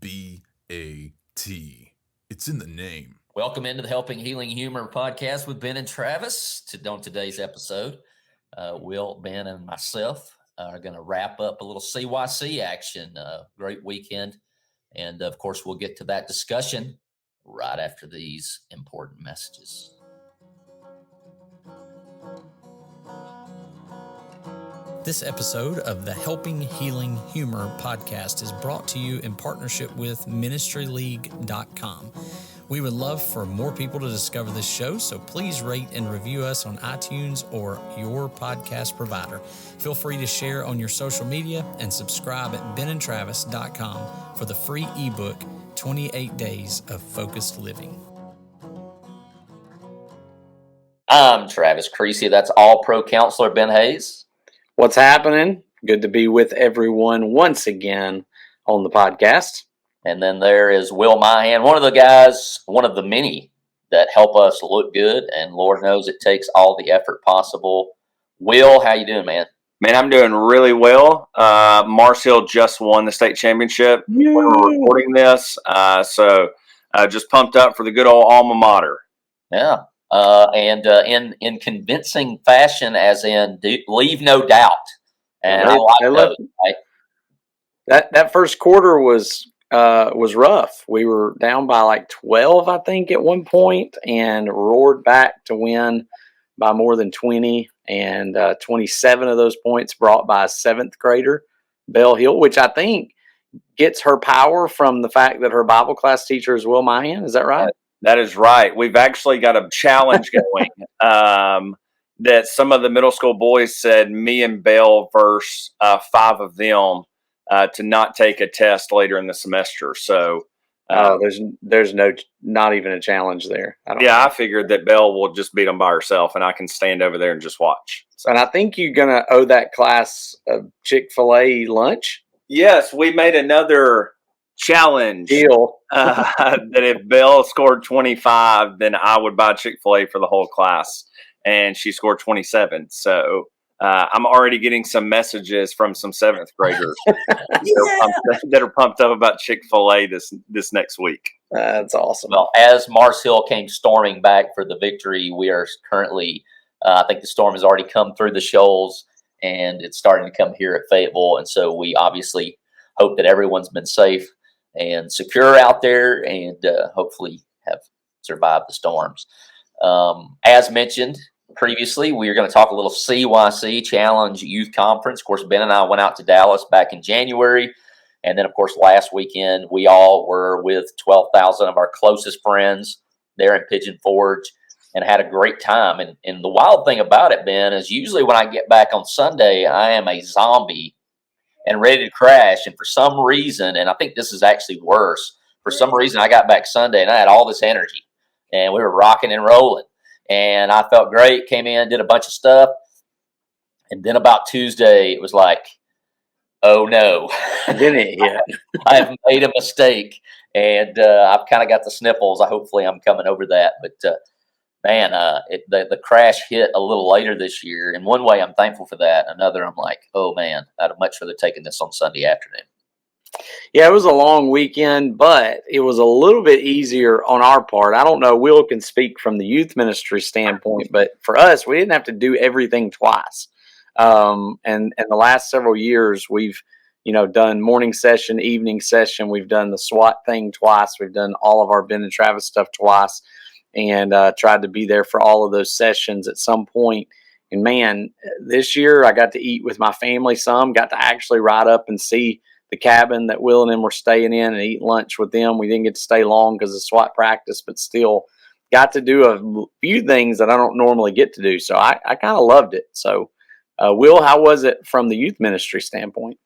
B-A-T. It's in the name. Welcome into the Helping Healing Humor podcast with Ben and Travis. On today's episode, Will, Ben, and myself are going to wrap up a little CYC action. Great weekend. And of course, we'll get to that discussion right after these important messages. This episode of the Helping Healing Humor podcast is brought to you in partnership with ministryleague.com. We would love for more people to discover this show, so please rate and review us on iTunes or your podcast provider. Feel free to share on your social media and subscribe at benandtravis.com for the free ebook, 28 Days of Focused Living. I'm Travis Creasy. That's All-Pro Counselor Ben Hayes. What's happening? Good to be with everyone once again on the podcast. And then there is Will Mahan, one of the guys, one of the many that help us look good. And Lord knows it takes all the effort possible. Will, how you doing, man? Man, I'm doing really well. Mars Hill just won the state championship. Yeah. When we're recording this. So just pumped up for the good old alma mater. Yeah. And in convincing fashion, as in leave no doubt. And I like those, right? That first quarter was rough. We were down by like 12, I think, at one point, and roared back to win by more than 20. And 27 of those points brought by a seventh grader, Belle Hill, which I think gets her power from the fact that her Bible class teacher is Will Mahan. Is that right? That is right. We've actually got a challenge going that some of the middle school boys said me and Belle versus 5 of them to not take a test later in the semester. So there's not even a challenge there. I figured that Belle will just beat them by herself, and I can stand over there and just watch. So. And I think you're going to owe that class a Chick-fil-A lunch. Yes, we made another challenge deal that if Belle scored 25, then I would buy Chick-fil-A for the whole class, and she scored 27. So I'm already getting some messages from some 7th graders that are pumped up about Chick-fil-A this next week. That's awesome. Well, as Mars Hill came storming back for the victory, we are currently I think the storm has already come through the shoals, and it's starting to come here at Fayetteville, and so we obviously hope that everyone's been safe and secure out there, and hopefully have survived the storms. As mentioned previously, we are going to talk a little CYC Challenge Youth Conference. Of course, Ben and I went out to Dallas back in January, and then, of course, last weekend we all were with 12,000 of our closest friends there in Pigeon Forge and had a great time. And the wild thing about it, Ben, is usually when I get back on Sunday, I am a zombie and ready to crash. And for some reason, and I think this is actually worse, for some reason I got back Sunday and I had all this energy and we were rocking and rolling and I felt great, came in, did a bunch of stuff. And then about Tuesday, it was like, oh no, Yeah. I have made a mistake and I've kind of got the sniffles. Hopefully I'm coming over that. But man, the crash hit a little later this year. In one way, I'm thankful for that. Another, I'm like, oh, man, I'd have much rather taken this on Sunday afternoon. Yeah, it was a long weekend, but it was a little bit easier on our part. I don't know, Will can speak from the youth ministry standpoint, but for us, we didn't have to do everything twice. And the last several years, we've done morning session, evening session. We've done the SWAT thing twice. We've done all of our Ben and Travis stuff twice. And tried to be there for all of those sessions at some point. And man, this year I got to eat with my family some, got to actually ride up and see the cabin that Will and them were staying in and eat lunch with them. We didn't get to stay long because of SWAT practice, but still got to do a few things that I don't normally get to do. So I kind of loved it. So Will, how was it from the youth ministry standpoint?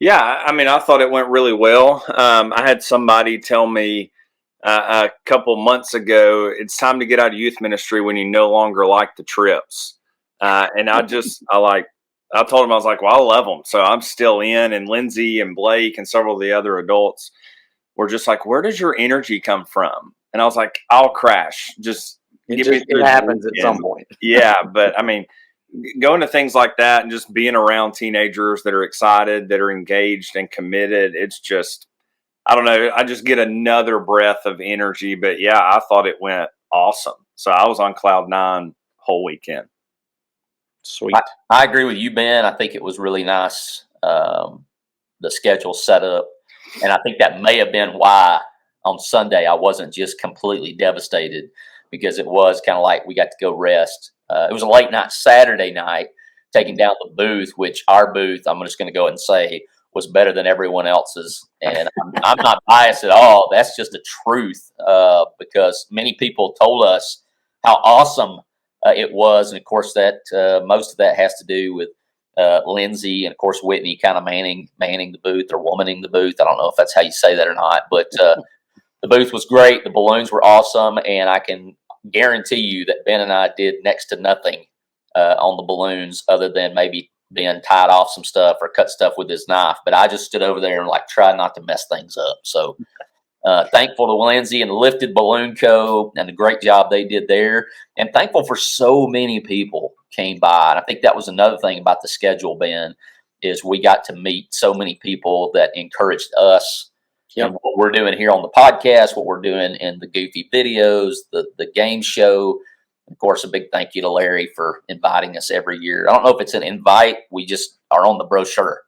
Yeah, I mean, I thought it went really well. I had somebody tell me a couple months ago, it's time to get out of youth ministry when you no longer like the trips. And I told him, I was like, well, I love them. So I'm still in, and Lindsay and Blake and several of the other adults were just like, where does your energy come from? And I was like, I'll crash. It happens at some point. Yeah. But I mean, going to things like that and just being around teenagers that are excited, that are engaged and committed, it's just, I don't know. I just get another breath of energy. But yeah, I thought it went awesome. So I was on cloud nine whole weekend. Sweet. I agree with you, Ben. I think it was really nice. The schedule set up, and I think that may have been why on Sunday I wasn't just completely devastated, because it was kind of like we got to go rest. It was a late night Saturday night, taking down the booth, which our booth, I'm just going to go ahead and say, was better than everyone else's. And I'm not biased at all. That's just the truth, because many people told us how awesome it was. And of course, that most of that has to do with Lindsay and of course Whitney kind of manning the booth, or womaning the booth. I don't know if that's how you say that or not, but the booth was great. The balloons were awesome, and I can guarantee you that Ben and I did next to nothing on the balloons, other than maybe Ben tied off some stuff or cut stuff with his knife. But I just stood over there and like tried not to mess things up. So thankful to Lindsay and the Lifted Balloon Co. and the great job they did there, and thankful for so many people came by. And I think that was another thing about the schedule, Ben, is we got to meet so many people that encouraged us. And what we're doing here on the podcast, what we're doing in the Goofy videos, the game show. Of course, a big thank you to Larry for inviting us every year. I don't know if it's an invite. We just are on the brochure.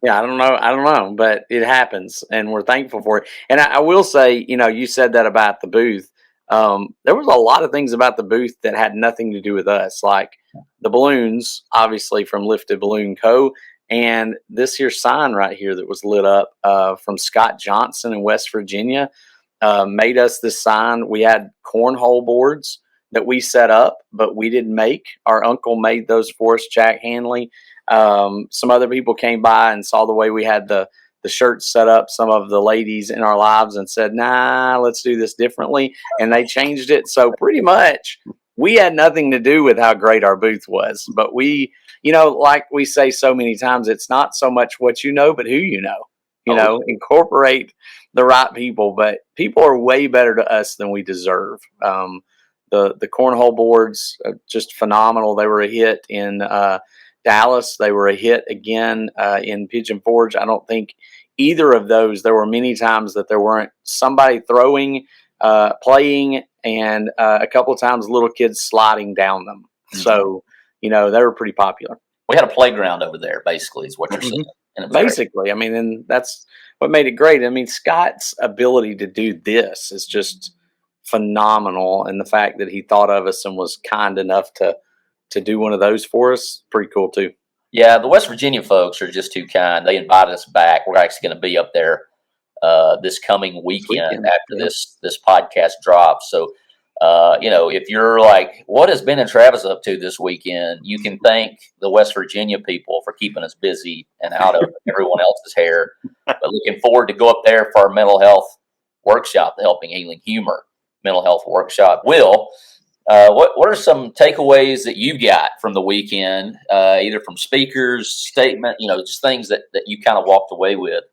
Yeah, I don't know, but it happens, and we're thankful for it. And I will say, you said that about the booth. There was a lot of things about the booth that had nothing to do with us, like the balloons, obviously from Lifted Balloon Co., and this here sign right here that was lit up from Scott Johnson in West Virginia made us this sign. We had cornhole boards that we set up, but we didn't make. Our uncle made those for us, Jack Hanley. Some other people came by and saw the way we had the shirts set up, some of the ladies in our lives, and said, nah, let's do this differently. And they changed it. So pretty much we had nothing to do with how great our booth was. But we, like we say so many times, it's not so much what you know, but who you know. Incorporate the right people. But people are way better to us than we deserve. The cornhole boards, just phenomenal. They were a hit in Dallas. They were a hit again in Pigeon Forge. I don't think either of those, there were many times that there weren't somebody throwing, playing, and a couple of times little kids sliding down them. Mm-hmm. So, they were pretty popular. We had a playground over there, basically, is what you're saying. And basically, great. And that's what made it great. Scott's ability to do this is just phenomenal. And the fact that he thought of us and was kind enough to do one of those for us, pretty cool too. Yeah, the West Virginia folks are just too kind. They invited us back. We're actually going to be up there this coming weekend after this podcast drops. So, if you're like, what has Ben and Travis up to this weekend? You can thank the West Virginia people for keeping us busy and out of everyone else's hair. But looking forward to go up there for our mental health workshop, the Helping Healing Humor mental health workshop. Will, what are some takeaways that you got from the weekend, either from speakers, statement, just things that you kind of walked away with?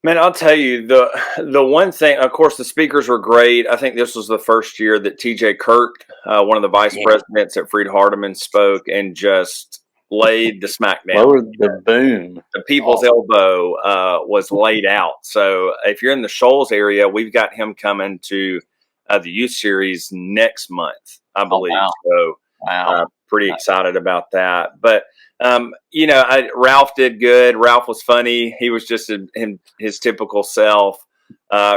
Man, I'll tell you, the one thing, of course, the speakers were great. I think this was the first year that TJ Kirk, one of the vice presidents at Freed Hardeman, spoke and just laid the smackdown. Lowered the boom. The people's elbow was laid out. So if you're in the Shoals area, we've got him coming to the youth series next month, I believe. Oh, wow. So pretty excited about that. But Ralph did good. Ralph was funny. He was just his typical self.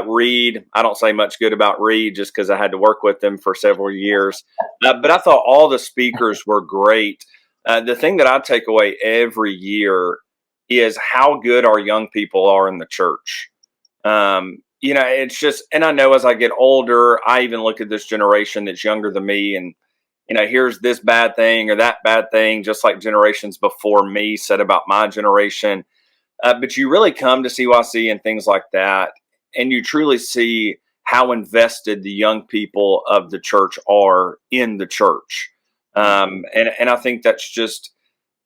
Reed, I don't say much good about Reed just because I had to work with him for several years. But I thought all the speakers were great. The thing that I take away every year is how good our young people are in the church. It's just, and I know as I get older, I even look at this generation that's younger than me and, here's this bad thing or that bad thing, just like generations before me said about my generation. But you really come to CYC and things like that, and you truly see how invested the young people of the church are in the church. And I think that's just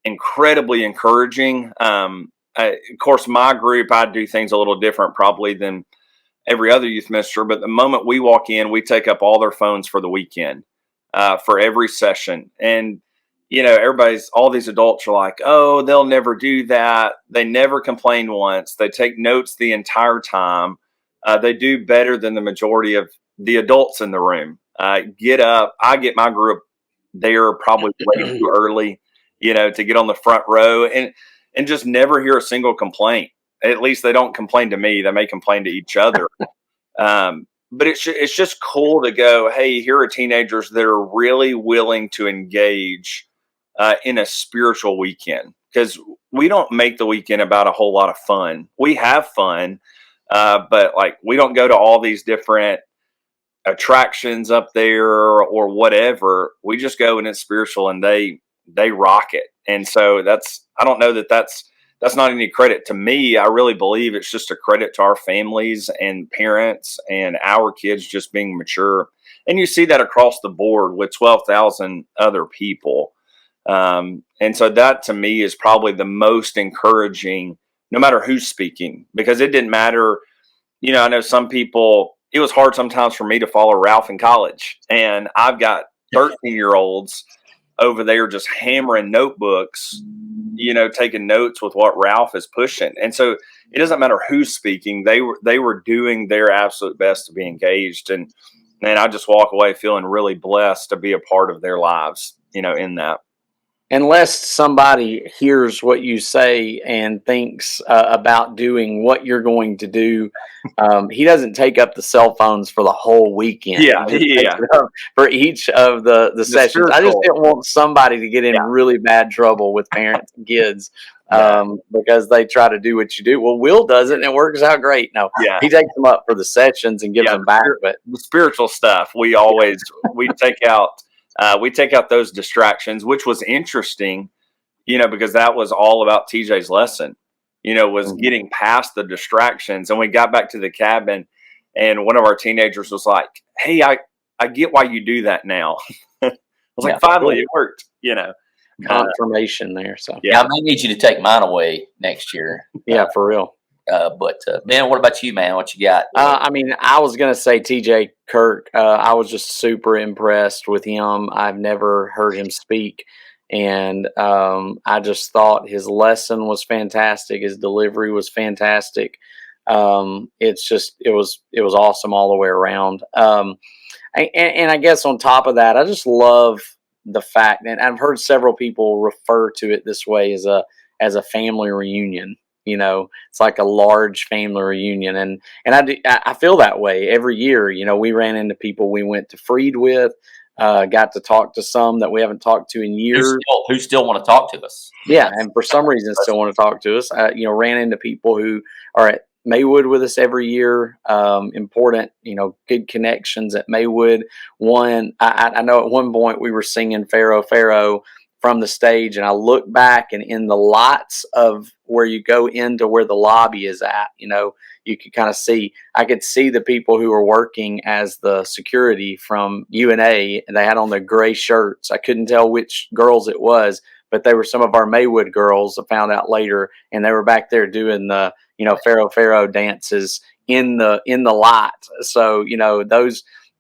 incredibly encouraging. Of course, my group, I do things a little different probably than every other youth minister, but the moment we walk in, we take up all their phones for the weekend, for every session. And, all these adults are like, oh, they'll never do that. They never complain once. They take notes the entire time. They do better than the majority of the adults in the room. Get up. I get my group there probably way too early, to get on the front row and just never hear a single complaint. At least they don't complain to me. They may complain to each other. But it's just cool to go, hey, here are teenagers that are really willing to engage in a spiritual weekend, because we don't make the weekend about a whole lot of fun. We have fun, but like we don't go to all these different attractions up there or whatever. We just go and it's spiritual, and they rock it. And so I don't know that's not any credit to me. I really believe it's just a credit to our families and parents and our kids just being mature. And you see that across the board with 12,000 other people. And so that to me is probably the most encouraging, no matter who's speaking, because it didn't matter. I know some people, it was hard sometimes for me to follow Ralph in college, and I've got 13-year-olds over there just hammering notebooks, taking notes with what Ralph is pushing. And so it doesn't matter who's speaking. They were doing their absolute best to be engaged. And I just walk away feeling really blessed to be a part of their lives, in that. Unless somebody hears what you say and thinks about doing what you're going to do, he doesn't take up the cell phones for the whole weekend. Yeah. For each of the sessions. I just didn't want somebody to get in really bad trouble with parents and kids because they try to do what you do. Well, Will does it and it works out great. No, he takes them up for the sessions and gives them back. But the spiritual stuff, we take out those distractions, which was interesting, because that was all about TJ's lesson, was getting past the distractions. And we got back to the cabin and one of our teenagers was like, hey, I get why you do that now. I was like, finally it worked, confirmation there. So I may need you to take mine away next year. For real. But Ben, what about you, man? What you got? I was going to say TJ Kirk. I was just super impressed with him. I've never heard him speak. And I just thought his lesson was fantastic. His delivery was fantastic. It was awesome all the way around. And I guess on top of that, I just love the fact, and I've heard several people refer to it this way as a family reunion. It's like a large family reunion. And I feel that way every year. We ran into people we went to Freed with, got to talk to some that we haven't talked to in years. Who still want to talk to us. Yeah. And for some reason still want to talk to us. Ran into people who are at Maywood with us every year. Important, good connections at Maywood. I know at one point we were singing Pharaoh from the stage, and I look back, and in the lights of where you go into where the lobby is at, you could kind of see, I could see the people who were working as the security from UNA, and they had on their gray shirts. I couldn't tell which girls it was, but they were some of our Maywood girls. I found out later, and they were back there doing the, Pharaoh dances in the light. So,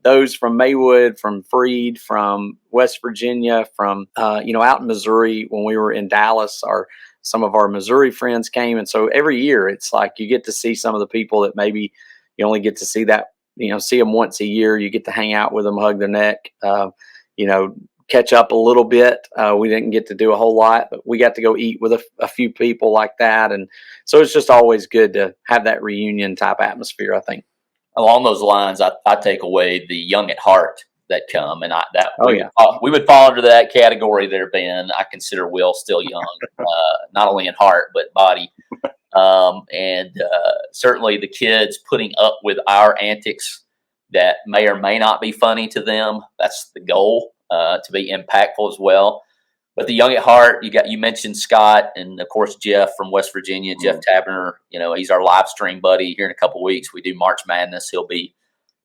those from Maywood, from Freed, from West Virginia, from, out in Missouri when we were in Dallas, some of our Missouri friends came. And so every year it's like you get to see some of the people that maybe you only get to see see them once a year. You get to hang out with them, hug their neck, catch up a little bit. We didn't get to do a whole lot, but we got to go eat with a few people like that. And so it's just always good to have that reunion type atmosphere, I think. Along those lines, I take away the young at heart that come, and we would fall under that category there, Ben. I consider Will still young, not only in heart but body, and certainly the kids putting up with our antics that may or may not be funny to them. That's the goal, to be impactful as well. But the young at heart, you mentioned Scott, and of course Jeff from West Virginia, Jeff Tabner. He's our live stream buddy. Here in a couple of weeks, we do March Madness. He'll be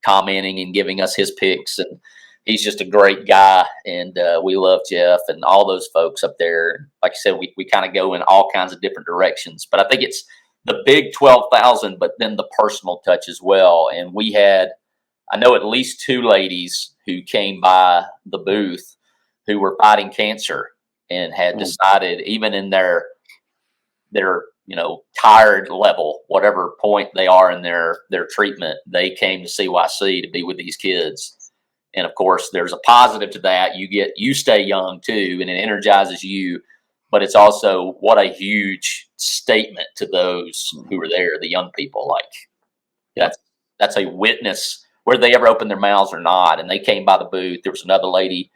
commenting and giving us his picks, and he's just a great guy. And we love Jeff and all those folks up there. Like I said, we kind of go in all kinds of different directions. But I think it's the big 12,000, but then the personal touch as well. And we had, I know, at least two ladies who came by the booth who were fighting cancer. and had decided, even in their tired level, whatever point they are in their treatment, they came to CYC to be with these kids. And of course, there's a positive to that. You stay young too, and it energizes you. But it's also what a huge statement to those who were there, the young people. Like that's a witness, whether they ever opened their mouths or not. And they came by the booth. There was another lady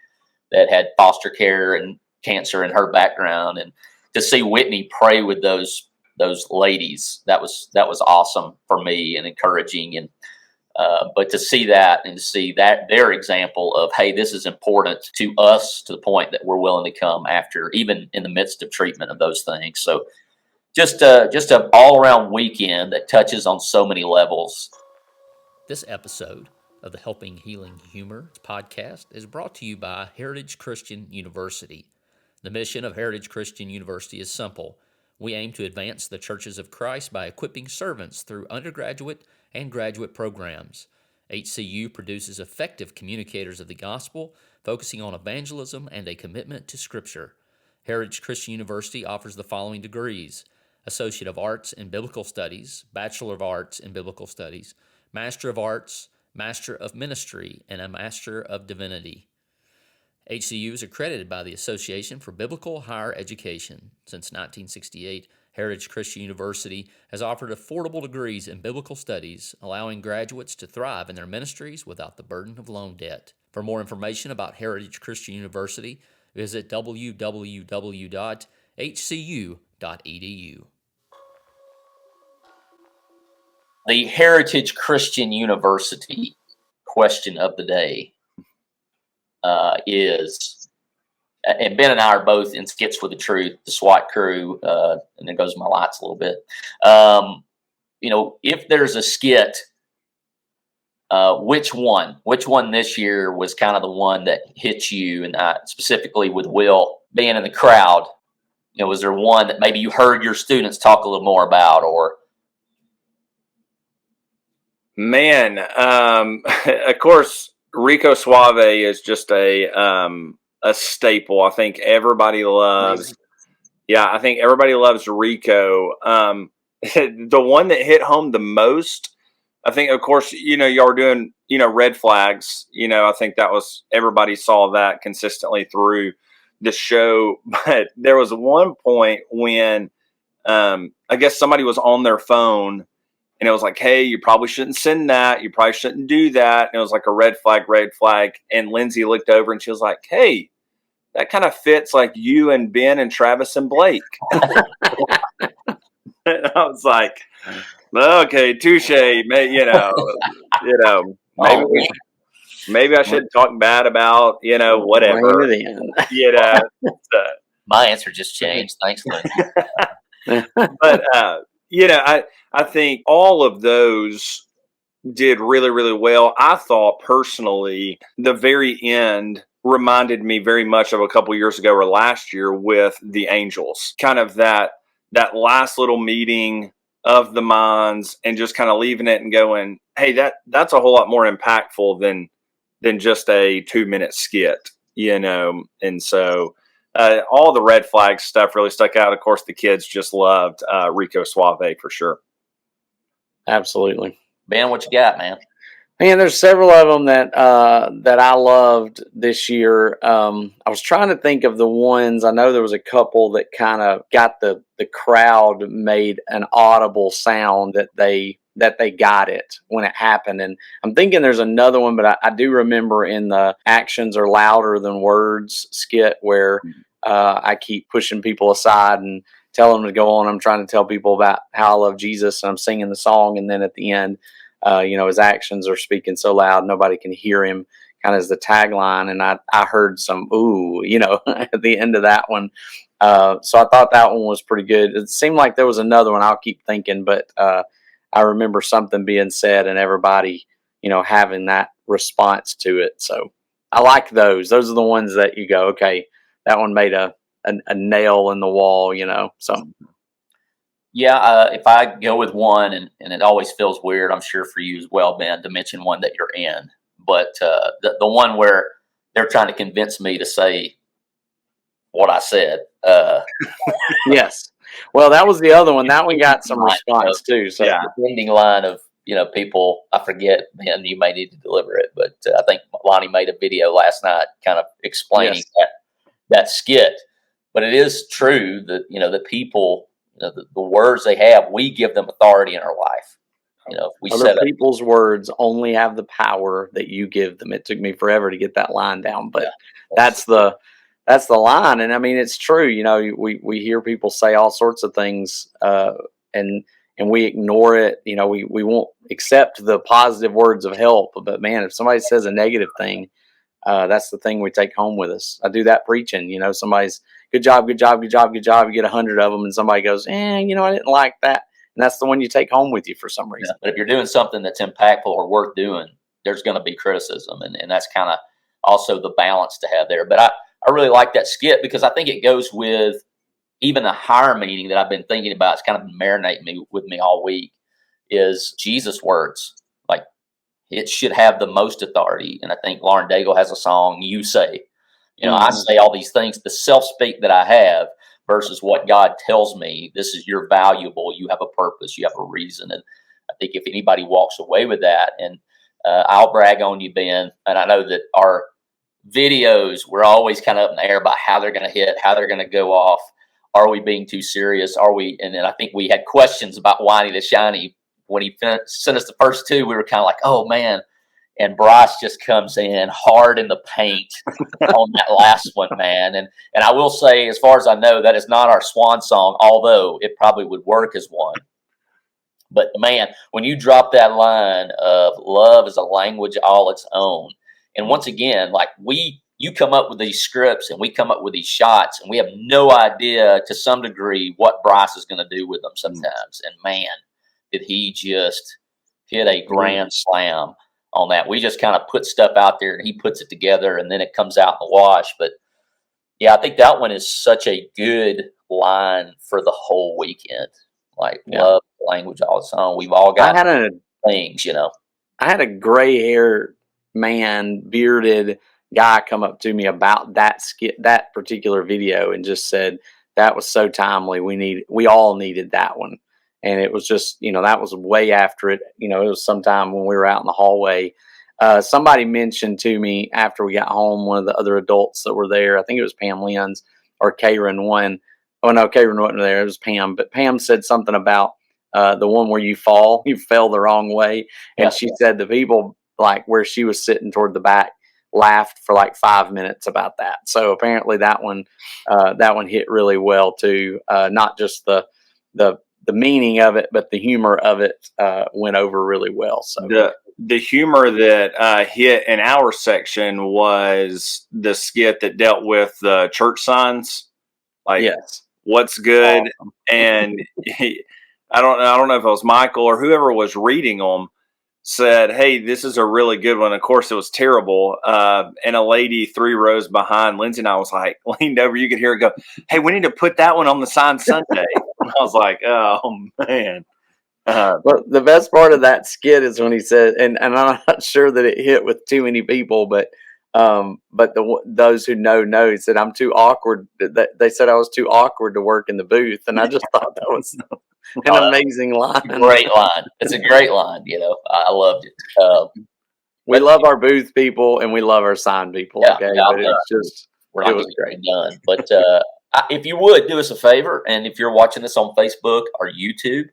that had foster care and cancer in her background, and to see Whitney pray with those ladies, that was awesome for me and encouraging. And but to see that and to see that their example of, hey, this is important to us, to the point that we're willing to come after, even in the midst of treatment of those things. So just a all around weekend that touches on so many levels. This episode of the Helping Healing Humor podcast is brought to you by Heritage Christian University. The mission of Heritage Christian University is simple. We aim to advance the churches of Christ by equipping servants through undergraduate and graduate programs. HCU produces effective communicators of the gospel, focusing on evangelism and a commitment to Scripture. Heritage Christian University offers the following degrees: Associate of Arts in Biblical Studies, Bachelor of Arts in Biblical Studies, Master of Arts, Master of Ministry, and a Master of Divinity. HCU is accredited by the Association for Biblical Higher Education. Since 1968, Heritage Christian University has offered affordable degrees in biblical studies, allowing graduates to thrive in their ministries without the burden of loan debt. For more information about Heritage Christian University, visit www.hcu.edu. The Heritage Christian University question of the day is, and Ben and I are both in Skits for the Truth, the SWAT crew, and there goes my lights a little bit. If there's a skit, which one this year was kind of the one that hit you? And specifically with Will being in the crowd, was there one that maybe you heard your students talk a little more about? Or Man, of course, Rico Suave is just a staple. I think everybody loves. Yeah, I think everybody loves Rico. The one that hit home the most, I think, of course, y'all were doing, red flags. I think that was, everybody saw that consistently through the show. But there was one point when I guess somebody was on their phone. And it was like, hey, you probably shouldn't send that. You probably shouldn't do that. And it was like a red flag. And Lindsay looked over and she was like, hey, that kind of fits like you and Ben and Travis and Blake. And I was like, okay, touche. Maybe I shouldn't talk bad about, whatever. my answer just changed. Thanks, Lindsay. But, I think all of those did really, really well. I thought personally, the very end reminded me very much of a couple years ago or last year with the Angels. Kind of that last little meeting of the minds and just kind of leaving it and going, hey, that's a whole lot more impactful than just a 2-minute skit, And so all the red flag stuff really stuck out. Of course, the kids just loved Rico Suave for sure. Absolutely. Ben, what you got, man? Man, there's several of them that I loved this year. I was trying to think of the ones. I know there was a couple that kind of got the crowd made an audible sound that they got it when it happened. And I'm thinking there's another one, but I do remember in the actions are louder than words skit where I keep pushing people aside and tell them to go on. I'm trying to tell people about how I love Jesus, and I'm singing the song. And then at the end, his actions are speaking so loud, nobody can hear him, kind of as the tagline. And I heard some, ooh, at the end of that one. So I thought that one was pretty good. It seemed like there was another one. I'll keep thinking, but I remember something being said and everybody, having that response to it. So I like those. Those are the ones that you go, okay, that one made a nail in the wall, so. Yeah, if I go with one, and it always feels weird, I'm sure for you as well, Ben, to mention one that you're in, but the one where they're trying to convince me to say what I said. Yes. Well, that was the other one. That one got some response too. So Yeah. The ending line of, people, I forget, man, you may need to deliver it, but I think Lonnie made a video last night kind of explaining that skit. But it is true that, that people, the words they have, we give them authority in our life. If we other people's words only have the power that you give them. It took me forever to get that line down, but that's the line. And I mean, it's true. We hear people say all sorts of things, and we ignore it. We won't accept the positive words of help. But man, if somebody says a negative thing, that's the thing we take home with us. I do that preaching. Somebody's good job, good job, good job, good job. You get 100 of them, and somebody goes, I didn't like that. And that's the one you take home with you for some reason. Yeah, but if you're doing something that's impactful or worth doing, there's going to be criticism. And that's kind of also the balance to have there. But I really like that skit because I think it goes with even a higher meaning that I've been thinking about. It's kind of been marinating with me all week is Jesus' words. Like, it should have the most authority. And I think Lauren Daigle has a song, You Say. I say all these things, the self-speak that I have versus what God tells me. This is, you're valuable. You have a purpose. You have a reason. And I think if anybody walks away with that, and I'll brag on you, Ben, and I know that our videos, we're always kind of up in the air about how they're going to hit, how they're going to go off. Are we being too serious? Are we? And then I think we had questions about Whiny the Shiny. When he sent us the first two, we were kind of like, oh, man. And Bryce just comes in hard in the paint on that last one, man. And I will say, as far as I know, that is not our swan song, although it probably would work as one. But, man, when you drop that line of love is a language all its own, and once again, like you come up with these scripts and we come up with these shots, and we have no idea to some degree what Bryce is going to do with them sometimes. And, man, did he just hit a grand slam on that. We just kind of put stuff out there and he puts it together and then it comes out in the wash. But yeah, I think that one is such a good line for the whole weekend. Like, love language all its own. We've all got things, I had a gray haired man, bearded guy come up to me about that skit, that particular video, and just said that was so timely. We all needed that one. And it was just, that was way after it. It was sometime when we were out in the hallway. Somebody mentioned to me after we got home, one of the other adults that were there, I think it was Pam Lynn's or Karen one. Oh, no, Karen wasn't there. It was Pam. But Pam said something about the one where you fell the wrong way. And she said the people, like where she was sitting toward the back, laughed for like 5 minutes about that. So apparently that one hit really well too. Not just the meaning of it, but the humor of it went over really well. So the humor that hit in our section was the skit that dealt with the church signs, like what's good, awesome. And I don't know if it was Michael or whoever was reading them said, "Hey, this is a really good one." Of course, it was terrible. And a lady 3 rows behind Lindsay and I was like, leaned over. You could hear her go, "Hey, we need to put that one on the sign Sunday." I was like, "Oh man!" But the best part of that skit is when he said, and I'm not sure that it hit with too many people, but those who know, he said, "I'm too awkward." They said I was too awkward to work in the booth, and I just thought that was an amazing line. Great line. It's a great line. I loved it. We love our booth people and we love our sign people. But it's just we're not getting great done. But if you would do us a favor, and if you're watching this on Facebook or YouTube,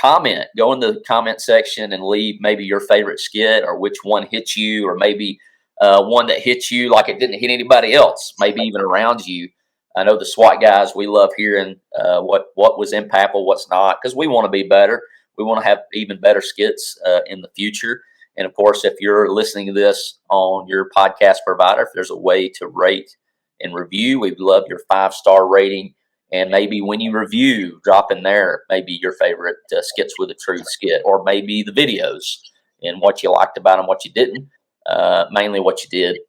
comment. Go in the comment section and leave maybe your favorite skit or which one hit you, or maybe one that hits you like it didn't hit anybody else, maybe even around you. I know the SWAT guys, we love hearing what was impactful, what's not, because we want to be better. We want to have even better skits in the future. And, of course, if you're listening to this on your podcast provider, if there's a way to rate and review, we'd love your 5-star rating. And maybe when you review, drop in there maybe your favorite Skits with the Truth skit, or maybe the videos and what you liked about them, what you didn't, mainly what you did.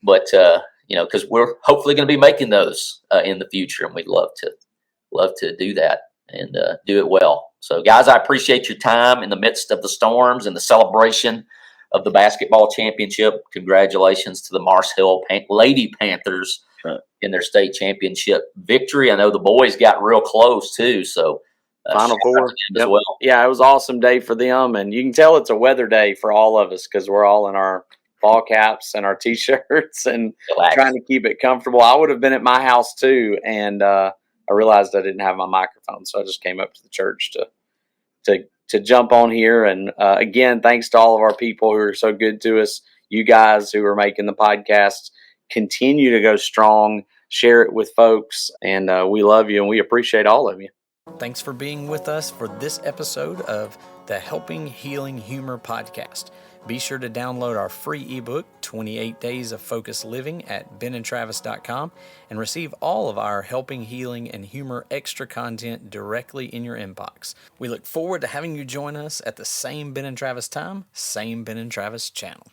But because we're hopefully going to be making those in the future, and we'd love to do that and do it well. So, guys, I appreciate your time in the midst of the storms and the celebration of the basketball championship. Congratulations to the Mars Hill Lady Panthers Right. in their state championship victory. I know the boys got real close too. So Final shout out Four to them as Yep. well. Yeah, it was an awesome day for them, and you can tell it's a weather day for all of us because we're all in our ball caps and our t-shirts and Relax. trying to keep it comfortable. I would have been at my house too, and I realized I didn't have my microphone, so I just came up to the church to jump on here. And again, thanks to all of our people who are so good to us. You guys who are making the podcast continue to go strong. Share it with folks, and we love you and we appreciate all of you. Thanks for being with us for this episode of the Helping Healing Humor podcast. Be sure to download our free ebook, 28 Days of Focused Living, at benandtravis.com and receive all of our Helping Healing and Humor extra content directly in your inbox. We look forward to having you join us at the same Ben and Travis time, same Ben and Travis channel.